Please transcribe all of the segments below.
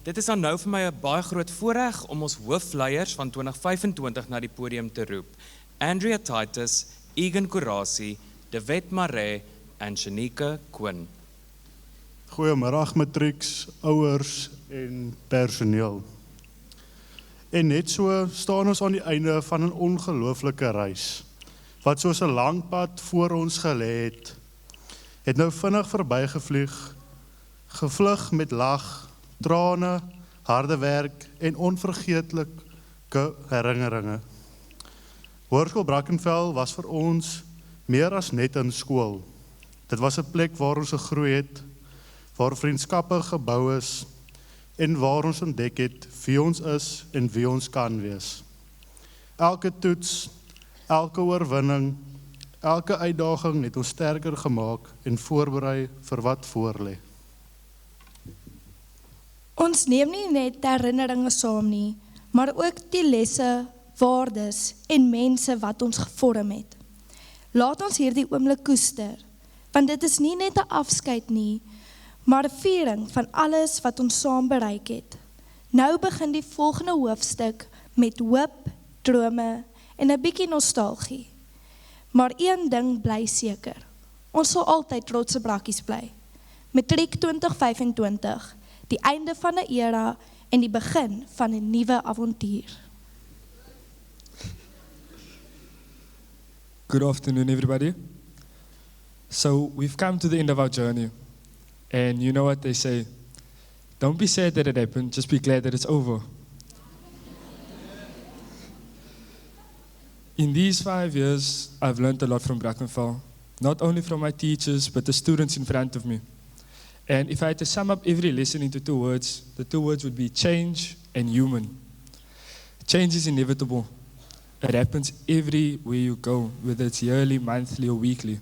Dit is dan nou vir my 'n baie groot voorreg om ons hoofleiers van 2025 na die podium te roep. Andrea Titus, Egan Kurasi, Devet Maree en Shanika Quinn. Goeiemiddag matrieks, ouers en personeel. En net so staan ons aan die einde van 'n ongelooflike reis, wat soos 'n lang pad voor ons gelê het nou vinnig verbygevlieg, gevlug met lag, trane, harde werk en onvergeetlike herinneringe. Hoërskool Brackenfell was vir ons meer as net 'n skool. Dit was 'n plek waar ons gegroei het, waar vriendskappe gebou is en waar ons ontdek het wie ons is en wie ons kan wees. Elke toets, elke oorwinning, elke uitdaging het ons sterker gemaak en voorberei vir wat voorlê. Ons neem nie net herinneringe saam nie, maar ook die lesse, waardes en mense wat ons gevorm het. Laat ons hierdie oomblik koester, want dit is nie net 'n afskeid nie, maar 'n viering van alles wat ons saam bereik het. Nou begin die volgende hoofstuk met hoop, drome en 'n bietjie nostalgie. Maar een ding bly seker. Ons sal altyd trotse brakkies bly. Matriek 2025, die einde van 'n era en die begin van 'n nuwe avontuur. Good afternoon, everybody. So we've come to the end of our journey. And you know what they say, don't be sad that it happened, just be glad that it's over. In these 5 years, I've learned a lot from Brackenfell, not only from my teachers, but the students in front of me. And if I had to sum up every lesson into 2 words, the 2 words would be change and human. Change is inevitable. It happens everywhere you go, whether it's yearly, monthly, or weekly.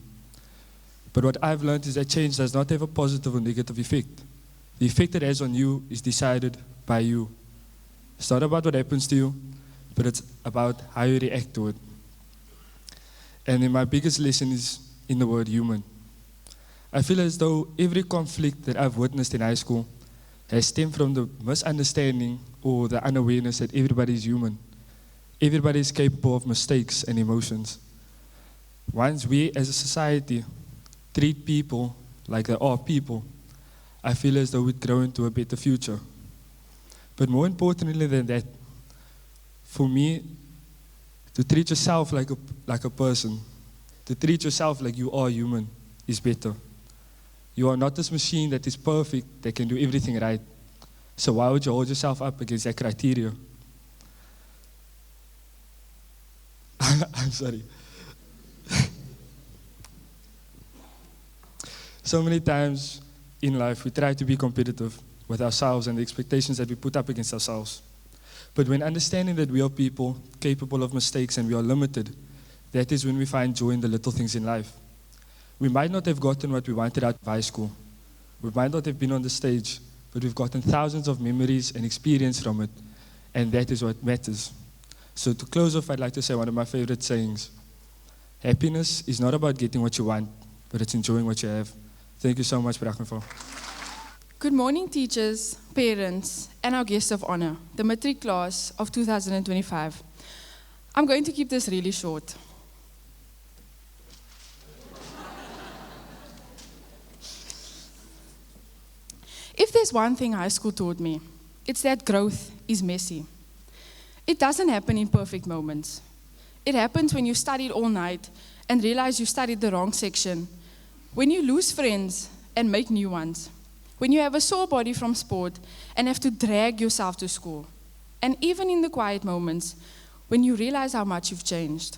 But what I've learned is that change does not have a positive or negative effect. The effect it has on you is decided by you. It's not about what happens to you, but it's about how you react to it. And then my biggest lesson is in the word human. I feel as though every conflict that I've witnessed in high school has stemmed from the misunderstanding or the unawareness that everybody is human. Everybody is capable of mistakes and emotions. Once we as a society treat people like they are people, I feel as though we'd grow into a better future. But more importantly than that, for me, to treat yourself like a person, to treat yourself like you are human, is better. You are not this machine that is perfect, that can do everything right. So why would you hold yourself up against that criteria? I'm sorry. So many times in life, we try to be competitive with ourselves and the expectations that we put up against ourselves. But when understanding that we are people capable of mistakes and we are limited, that is when we find joy in the little things in life. We might not have gotten what we wanted out of high school. We might not have been on the stage, but we've gotten thousands of memories and experience from it, and that is what matters. So to close off, I'd like to say one of my favorite sayings. Happiness is not about getting what you want, but it's enjoying what you have. Thank you so much, Brackenfell. Good morning, teachers, parents, and our guests of honor, the matric class of 2025. I'm going to keep this really short. If there's one thing high school taught me, it's that growth is messy. It doesn't happen in perfect moments. It happens when you studied all night and realize you studied the wrong section, when you lose friends and make new ones, when you have a sore body from sport and have to drag yourself to school, and even in the quiet moments when you realize how much you've changed.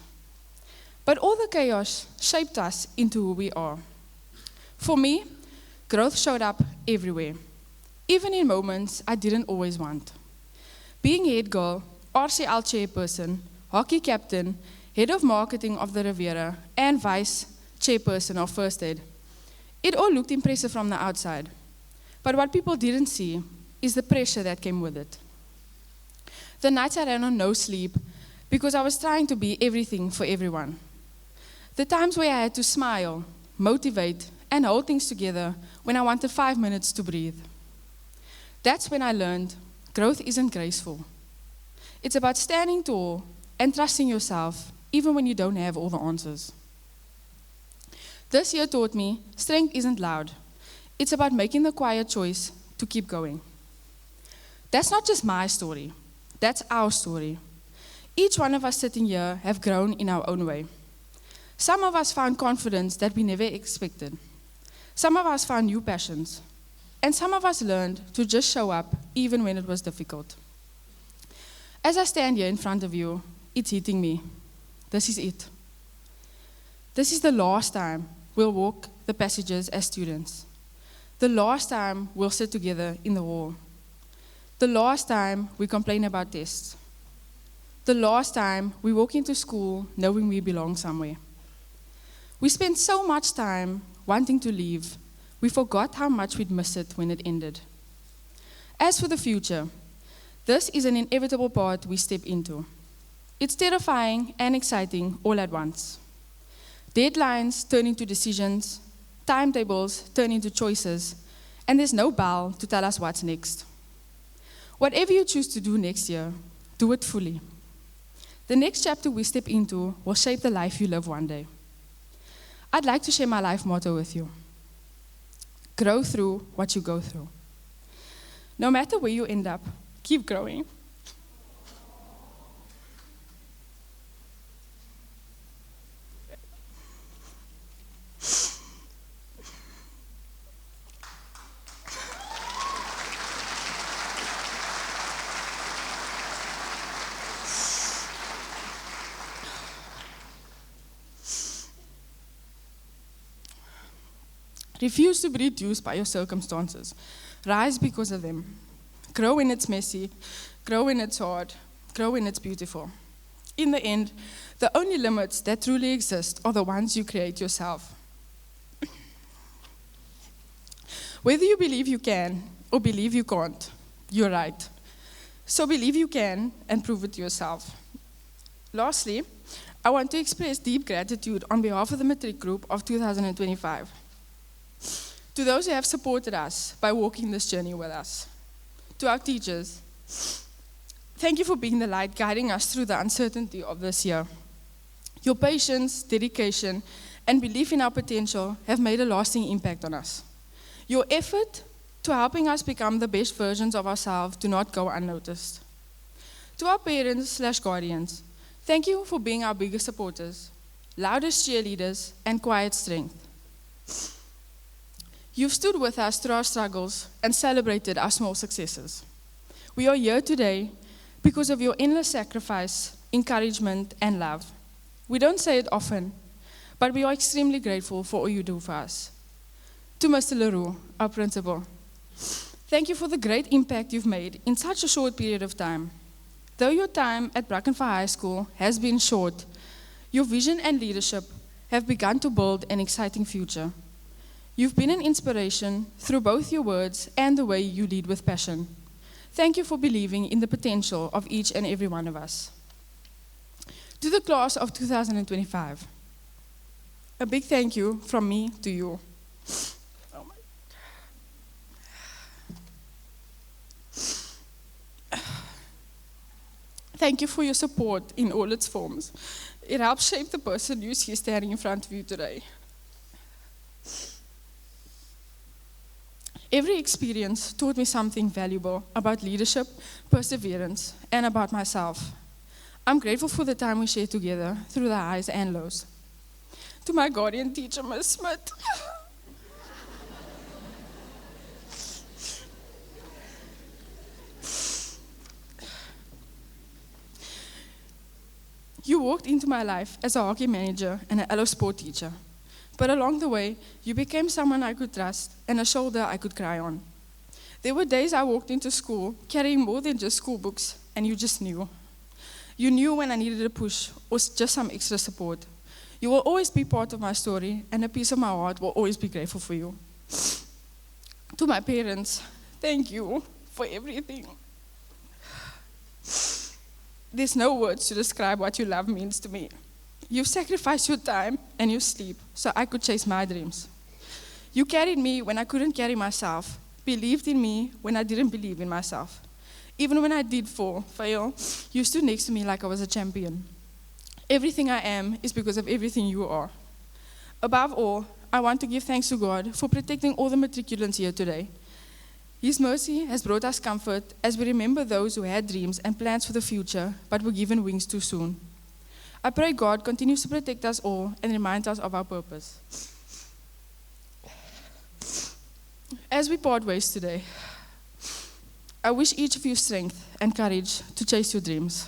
But all the chaos shaped us into who we are. For me, growth showed up everywhere, even in moments I didn't always want. Being head girl, RCL chairperson, hockey captain, head of marketing of the Riviera, and vice chairperson of First Aid. It all looked impressive from the outside, but what people didn't see is the pressure that came with it. The nights I ran on no sleep because I was trying to be everything for everyone. The times where I had to smile, motivate, and hold things together when I wanted 5 minutes to breathe. That's when I learned growth isn't graceful. It's about standing tall and trusting yourself, even when you don't have all the answers. This year taught me strength isn't loud. It's about making the quiet choice to keep going. That's not just my story. That's our story. Each one of us sitting here have grown in our own way. Some of us found confidence that we never expected. Some of us found new passions. And some of us learned to just show up even when it was difficult. As I stand here in front of you, it's hitting me. This is it. This is the last time we'll walk the passages as students. The last time we'll sit together in the hall. The last time we complain about tests. The last time we walk into school knowing we belong somewhere. We spent so much time wanting to leave, we forgot how much we'd miss it when it ended. As for the future, this is an inevitable part we step into. It's terrifying and exciting all at once. Deadlines turn into decisions, timetables turn into choices, and there's no bell to tell us what's next. Whatever you choose to do next year, do it fully. The next chapter we step into will shape the life you live one day. I'd like to share my life motto with you. Grow through what you go through. No matter where you end up, keep growing. Refuse to be reduced by your circumstances. Rise because of them. Grow when it's messy. Grow when it's hard. Grow when it's beautiful. In the end, the only limits that truly exist are the ones you create yourself. Whether you believe you can or believe you can't, you're right. So believe you can and prove it to yourself. Lastly, I want to express deep gratitude on behalf of the Matric Group of 2025. To those who have supported us by walking this journey with us. To our teachers, thank you for being the light guiding us through the uncertainty of this year. Your patience, dedication, and belief in our potential have made a lasting impact on us. Your effort to helping us become the best versions of ourselves do not go unnoticed. To our parents/guardians, thank you for being our biggest supporters, loudest cheerleaders, and quiet strength. You've stood with us through our struggles and celebrated our small successes. We are here today because of your endless sacrifice, encouragement, and love. We don't say it often, but we are extremely grateful for all you do for us. To Mr. Leroux, our principal, thank you for the great impact you've made in such a short period of time. Though your time at Brackenfell High School has been short, your vision and leadership have begun to build an exciting future. You've been an inspiration through both your words and the way you lead with passion. Thank you for believing in the potential of each and every one of us. To the class of 2025, a big thank you from me to you. Oh my. Thank you for your support in all its forms. It helps shape the person you see standing in front of you today. Every experience taught me something valuable about leadership, perseverance, and about myself. I'm grateful for the time we shared together through the highs and lows. To my guardian teacher, Ms. Smith. You walked into my life as a hockey manager and an LO sport teacher. But along the way, you became someone I could trust and a shoulder I could cry on. There were days I walked into school carrying more than just school books, and you just knew. You knew when I needed a push or just some extra support. You will always be part of my story, and a piece of my heart will always be grateful for you. To my parents, thank you for everything. There's no words to describe what your love means to me. You've sacrificed your time and your sleep so I could chase my dreams. You carried me when I couldn't carry myself, believed in me when I didn't believe in myself. Even when I did fail, you stood next to me like I was a champion. Everything I am is because of everything you are. Above all, I want to give thanks to God for protecting all the matriculants here today. His mercy has brought us comfort as we remember those who had dreams and plans for the future but were given wings too soon. I pray God continues to protect us all and remind us of our purpose. As we part ways today, I wish each of you strength and courage to chase your dreams.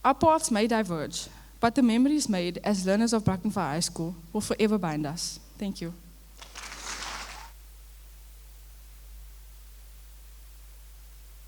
Our paths may diverge, but the memories made as learners of Brackenfell High School will forever bind us. Thank you.